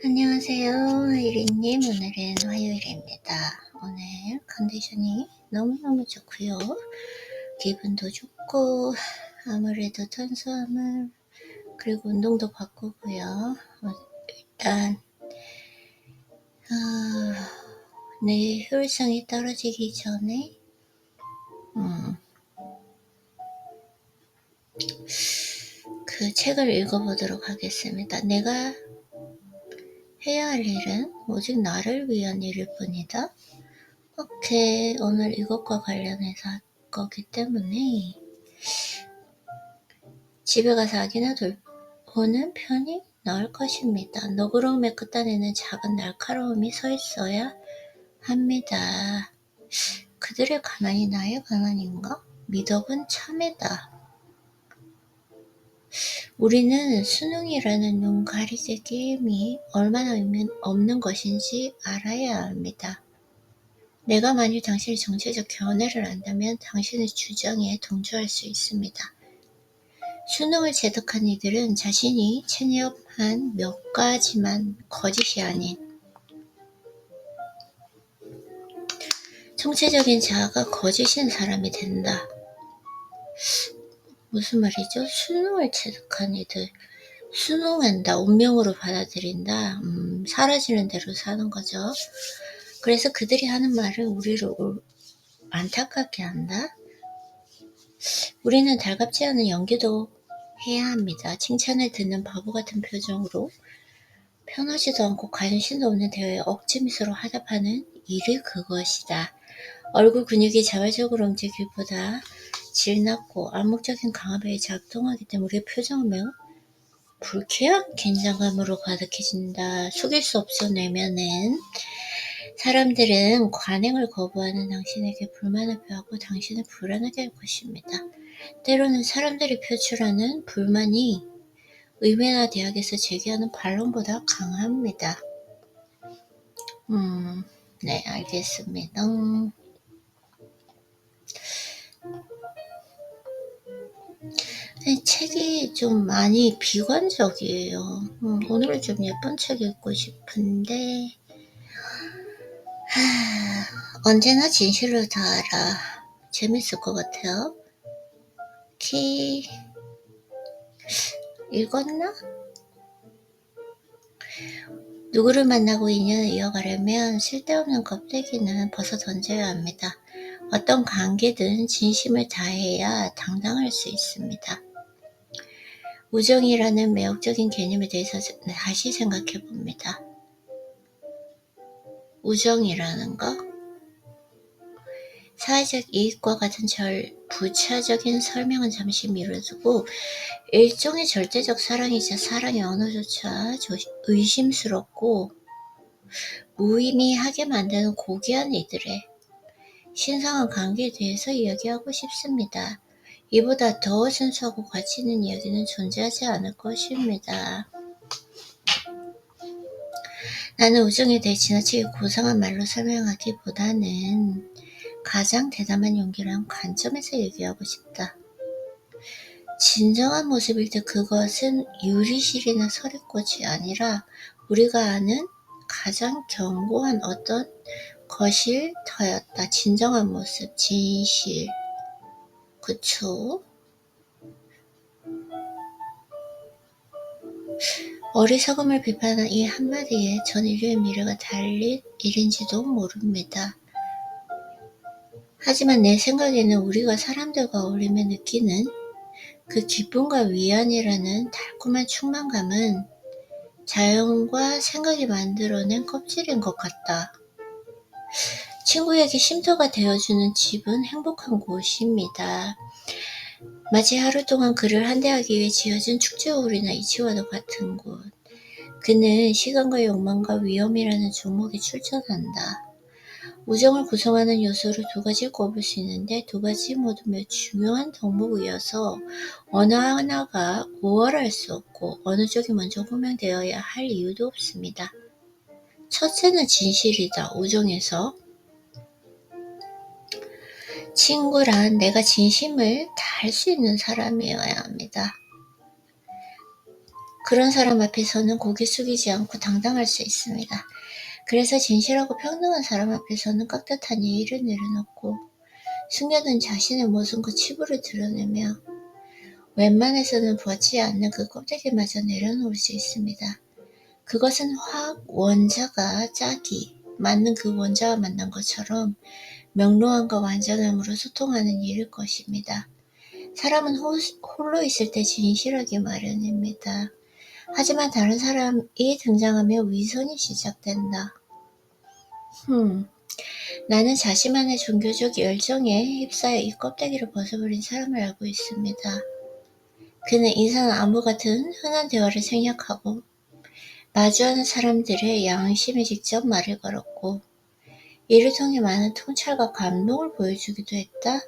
안녕하세요, 이리님. 오늘은 화요일입니다. 오늘 컨디션이 너무너무 좋고요. 기분도 좋고, 아무래도 탄수화물, 그리고 운동도 바꾸고요. 일단, 내 효율성이 떨어지기 전에, 그 책을 읽어보도록 하겠습니다. 내가 해야 할 일은 오직 나를 위한 일일 뿐이다. 오케이, 오늘 이것과 관련해서 할 거기 때문에 집에 가서 아기나 돌보는 편이 나을 것입니다. 너그러움의 끝단에는 작은 날카로움이 서 있어야 합니다. 그들의 가난이 나의 가난인가? 미덕은 참회다. 우리는 수능이라는 눈 가리개 게임이 얼마나 의미 없는 것인지 알아야 합니다. 내가 만일 당신의 정체적 견해를 안다면 당신의 주장에 동조할 수 있습니다. 수능을 체득한 이들은 자신이 체념한 몇 가지만 거짓이 아닌 총체적인 자아가 거짓인 사람이 된다. 무슨 말이죠? 수능을 체득한 이들, 수능한다, 운명으로 받아들인다, 사라지는 대로 사는 거죠. 그래서 그들이 하는 말은 우리를 안타깝게 한다. 우리는 달갑지 않은 연기도 해야 합니다. 칭찬을 듣는 바보 같은 표정으로 편하지도 않고 관심도 없는 대화에 억지 미소로 화답하는 일이 그것이다. 얼굴 근육이 자발적으로 움직이기보다 질 낮고 암묵적인 강압에 작동하기 때문에 우리의 표정은 매우 불쾌한 긴장감으로 가득해진다. 속일 수 없어 내면은 사람들은 관행을 거부하는 당신에게 불만을 표하고 당신을 불안하게 할 것입니다. 때로는 사람들이 표출하는 불만이 의회나 대학에서 제기하는 반론보다 강합니다. 네, 알겠습니다. 책이 좀 많이 비관적이에요. 오늘은 좀 예쁜 책 읽고 싶은데, 언제나 진실을 다하라. 재밌을 것 같아요. 읽었나? 누구를 만나고 인연을 이어가려면 쓸데없는 껍데기는 벗어 던져야 합니다. 어떤 관계든 진심을 다해야 당당할 수 있습니다. 우정이라는 매혹적인 개념에 대해서 다시 생각해 봅니다. 우정이라는 거? 사회적 이익과 같은 부차적인 설명은 잠시 미뤄두고 일종의 절대적 사랑이자 사랑의 언어조차 의심스럽고 무의미하게 만드는 고귀한 이들의 신성한 관계에 대해서 이야기하고 싶습니다. 이보다 더 순수하고 가치 있는 이야기는 존재하지 않을 것입니다. 나는 우정에 대해 지나치게 고상한 말로 설명하기보다는 가장 대담한 용기라는 관점에서 얘기하고 싶다. 진정한 모습일 때 그것은 유리실이나 서리꽃이 아니라 우리가 아는 가장 견고한 어떤 것일 터였다. 진정한 모습, 진실. 그쵸? 어리석음을 비판한 이 한마디에 전 인류의 미래가 달릴 일인지도 모릅니다. 하지만 내 생각에는 우리가 사람들과 어울리며 느끼는 그 기쁨과 위안이라는 달콤한 충만감은 자연과 생각이 만들어낸 껍질인 것 같다. 친구에게 쉼터가 되어주는 집은 행복한 곳입니다. 마치 하루 동안 그를 한대하기 위해 지어진 축제홀이나 이치와도 같은 곳. 그는 시간과 욕망과 위험이라는 종목에 출전한다. 우정을 구성하는 요소를 두 가지 꼽을 수 있는데 두 가지 모두 매우 중요한 덕목이어서 어느 하나가 우월할 수 없고 어느 쪽이 먼저 호명되어야 할 이유도 없습니다. 첫째는 진실이다. 우정에서 친구란 내가 진심을 다할 수 있는 사람이어야 합니다. 그런 사람 앞에서는 고개 숙이지 않고 당당할 수 있습니다. 그래서 진실하고 평등한 사람 앞에서는 깍듯한 예의를 내려놓고 숨겨둔 자신의 모습과 치부를 드러내며 웬만해서는 보지 않는 그 껍데기마저 내려놓을 수 있습니다. 그것은 화학 원자가 짝이 맞는 그 원자와 만난 것처럼 명료함과 완전함으로 소통하는 일일 것입니다. 사람은 홀로 있을 때 진실하기 마련입니다. 하지만 다른 사람이 등장하면 위선이 시작된다. 나는 자신만의 종교적 열정에 휩싸여 이 껍데기를 벗어버린 사람을 알고 있습니다. 그는 인상 안무 같은 흔한 대화를 생략하고 마주하는 사람들의 양심에 직접 말을 걸었고 이를 통해 많은 통찰과 감동을 보여주기도 했다.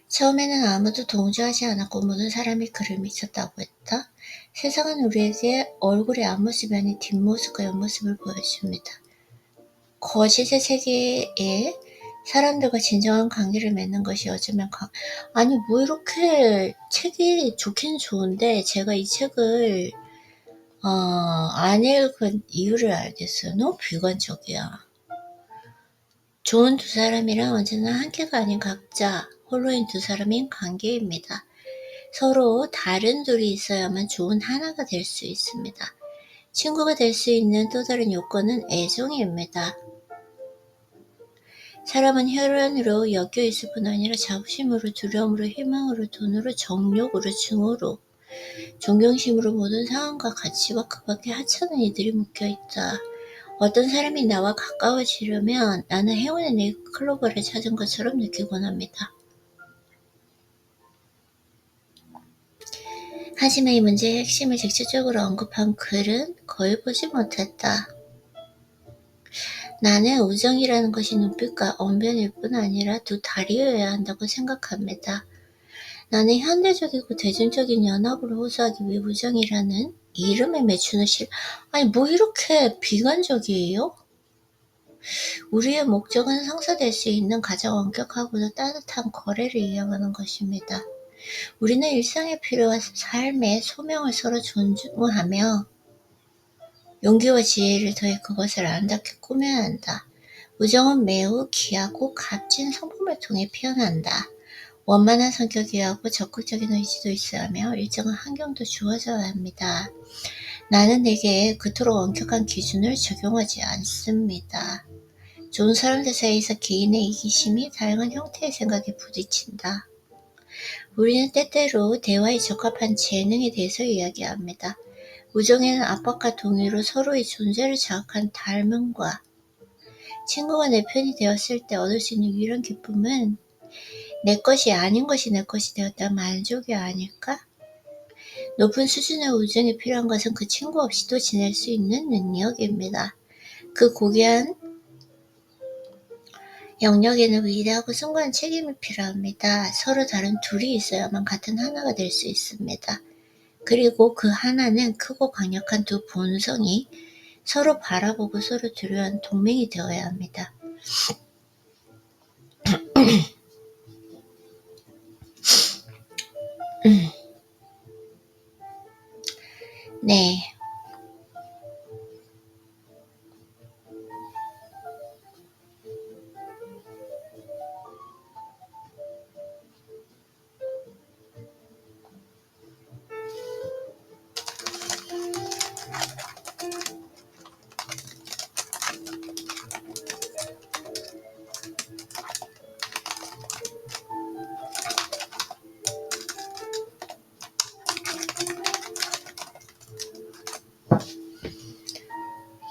처음에는 아무도 동조하지 않았고 모든 사람이 그를 미쳤다고 했다. 세상은 우리에게 얼굴의 앞모습이 아닌 뒷모습과 옆모습을 보여줍니다. 거짓의 세계에 사람들과 진정한 관계를 맺는 것이 어쩌면 아니 뭐 이렇게 책이 좋긴 좋은데 제가 이 책을 안 읽은 이유를 알겠어요. 너무 비관적이야. 좋은 두 사람이란 언제나 한계가 아닌 각자 홀로인 두 사람인 관계입니다. 서로 다른 둘이 있어야만 좋은 하나가 될 수 있습니다. 친구가 될 수 있는 또 다른 요건은 애정입니다. 사람은 혈연으로 엮여 있을 뿐 아니라 자부심으로, 두려움으로, 희망으로, 돈으로, 정욕으로, 증오로, 존경심으로 모든 상황과 가치와 그 밖에 하찮은 이들이 묶여있다. 어떤 사람이 나와 가까워지려면 나는 행운의 네잎클로버를 찾은 것처럼 느끼곤 합니다. 하지만 이 문제의 핵심을 직접적으로 언급한 글은 거의 보지 못했다. 나는 우정이라는 것이 눈빛과 언변일 뿐 아니라 두 다리여야 한다고 생각합니다. 나는 현대적이고 대중적인 연합을 호소하기 위해 우정이라는 이름에 매주는 아니 뭐 이렇게 비관적이에요? 우리의 목적은 성사될 수 있는 가장 엄격하고도 따뜻한 거래를 이어가는 것입니다. 우리는 일상에 필요한 삶의 소명을 서로 존중하며 용기와 지혜를 더해 그것을 아름답게 꾸며야 한다. 우정은 매우 귀하고 값진 성품을 통해 피어난다. 원만한 성격이어야 하고 적극적인 의지도 있어야 하며 일정한 환경도 주어져야 합니다. 나는 내게 그토록 엄격한 기준을 적용하지 않습니다. 좋은 사람들 사이에서 개인의 이기심이 다양한 형태의 생각에 부딪힌다. 우리는 때때로 대화에 적합한 재능에 대해서 이야기합니다. 우정에는 압박과 동의로 서로의 존재를 자극한 닮음과 친구가 내 편이 되었을 때 얻을 수 있는 유일한 기쁨은 내 것이 아닌 것이 내 것이 되었다 만족이 아닐까? 높은 수준의 우정이 필요한 것은 그 친구 없이도 지낼 수 있는 능력입니다. 그 고귀한 영역에는 위대하고 숭고한 책임이 필요합니다. 서로 다른 둘이 있어야만 같은 하나가 될 수 있습니다. 그리고 그 하나는 크고 강력한 두 본성이 서로 바라보고 서로 두려워하는 동맹이 되어야 합니다. 네.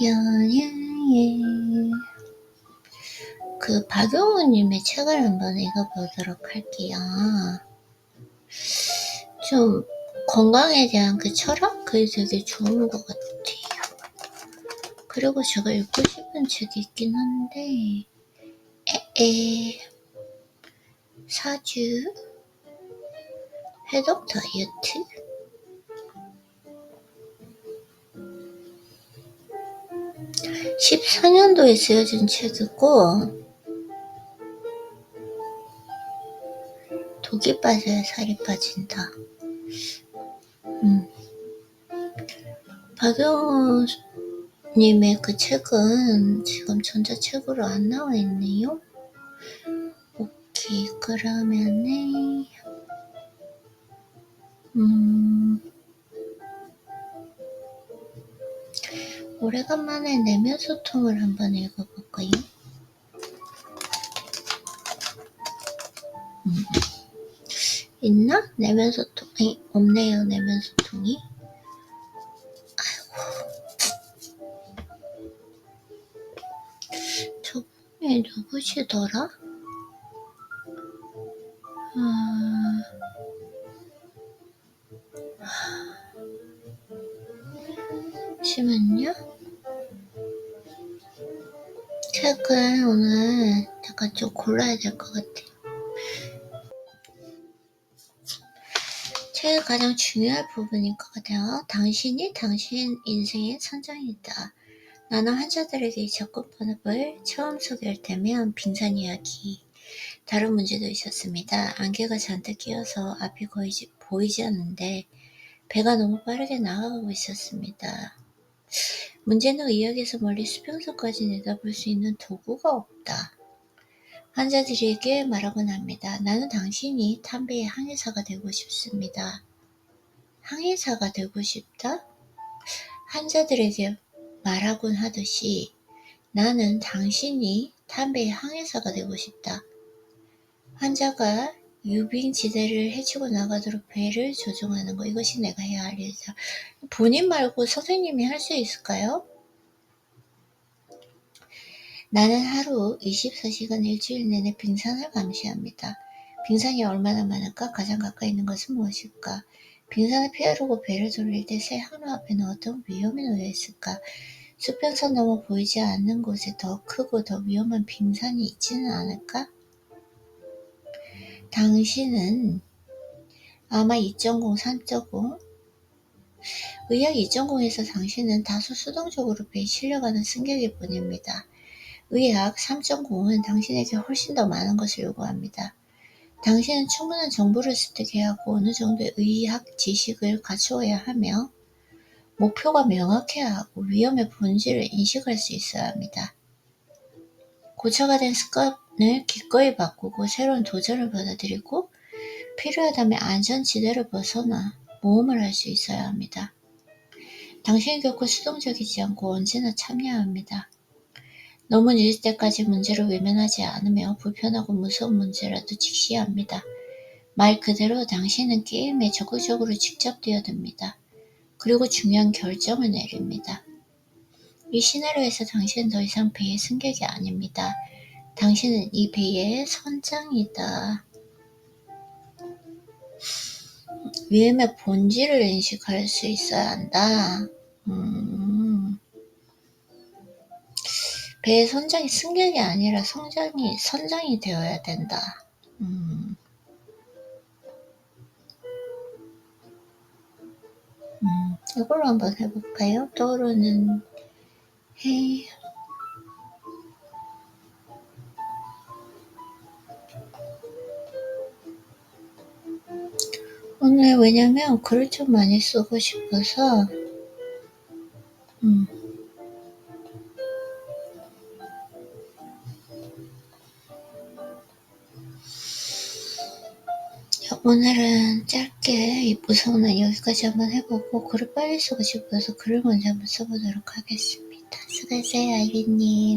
연예의 그 박용우님의 책을 한번 읽어보도록 할게요. 좀 건강에 대한 그 철학? 그게 되게 좋은 것 같아요. 그리고 제가 읽고 싶은 책이 있긴 한데 사주 해독 다이어트? 14년도에 쓰여진 책이고 독이 빠져야 살이 빠진다. 박영호님의 그 책은 지금 전자책으로 안 나와 있네요. 오케이, 그러면은 오래간만에 내면 소통을 한번 읽어볼까요? 있나? 내면 소통이 없네요. 내면 소통이. 저분이 누구시더라? 잠시만요. 책을 오늘 잠깐 좀 골라야 될 것 같아요. 책의 가장 중요한 부분인 것 같아요. 당신이 당신 인생의 선장이다. 나는 환자들에게 이 접근법을 처음 소개할 때면 빙산 이야기, 다른 문제도 있었습니다. 안개가 잔뜩 끼어서 앞이 거의 보이지 않는데 배가 너무 빠르게 나아가고 있었습니다. 문제는 의학에서 멀리 수평선까지 내다볼 수 있는 도구가 없다. 환자들에게 말하곤 합니다. 나는 당신이 담배의 항해사가 되고 싶습니다. 항해사가 되고 싶다? 환자들에게 말하곤 하듯이 나는 당신이 담배의 항해사가 되고 싶다. 환자가 유빙지대를 헤치고 나가도록 배를 조종하는 것, 이것이 내가 해야 할 일이다. 본인 말고 선생님이 할 수 있을까요? 나는 하루 24시간 일주일 내내 빙산을 감시합니다. 빙산이 얼마나 많을까? 가장 가까이 있는 것은 무엇일까? 빙산을 피하려고 배를 돌릴 때 새 항로 앞에는 어떤 위험이 놓여 있을까? 수평선 넘어 보이지 않는 곳에 더 크고 더 위험한 빙산이 있지는 않을까? 당신은 아마 2.0, 3.0, 의학 2.0에서 당신은 다소 수동적으로 배에 실려가는 승객일 뿐입니다. 의학 3.0은 당신에게 훨씬 더 많은 것을 요구합니다. 당신은 충분한 정보를 습득해야 하고 어느 정도의 의학 지식을 갖추어야 하며 목표가 명확해야 하고 위험의 본질을 인식할 수 있어야 합니다. 고쳐가 된 습관을 기꺼이 바꾸고 새로운 도전을 받아들이고 필요하다면 안전지대를 벗어나 모험을 할 수 있어야 합니다. 당신은 결코 수동적이지 않고 언제나 참여해야 합니다. 너무 늦을 때까지 문제를 외면하지 않으며 불편하고 무서운 문제라도 직시해야 합니다. 말 그대로 당신은 게임에 적극적으로 직접 뛰어듭니다. 그리고 중요한 결정을 내립니다. 이 시나리오에서 당신은 더 이상 배의 승객이 아닙니다. 당신은 이 배의 선장이다. 위험의 본질을 인식할 수 있어야 한다. 배의 선장이 승객이 아니라 선장이 되어야 된다. 이걸로 한번 해볼까요? 떠오르는 해. 오늘 왜냐면 글을 좀 많이 쓰고 싶어서 오늘은 짧게 이 무서운 여기까지 한번 해보고 글을 빨리 쓰고 싶어서 글을 먼저 한번 써보도록 하겠습니다. 수고하세요, 아이비님.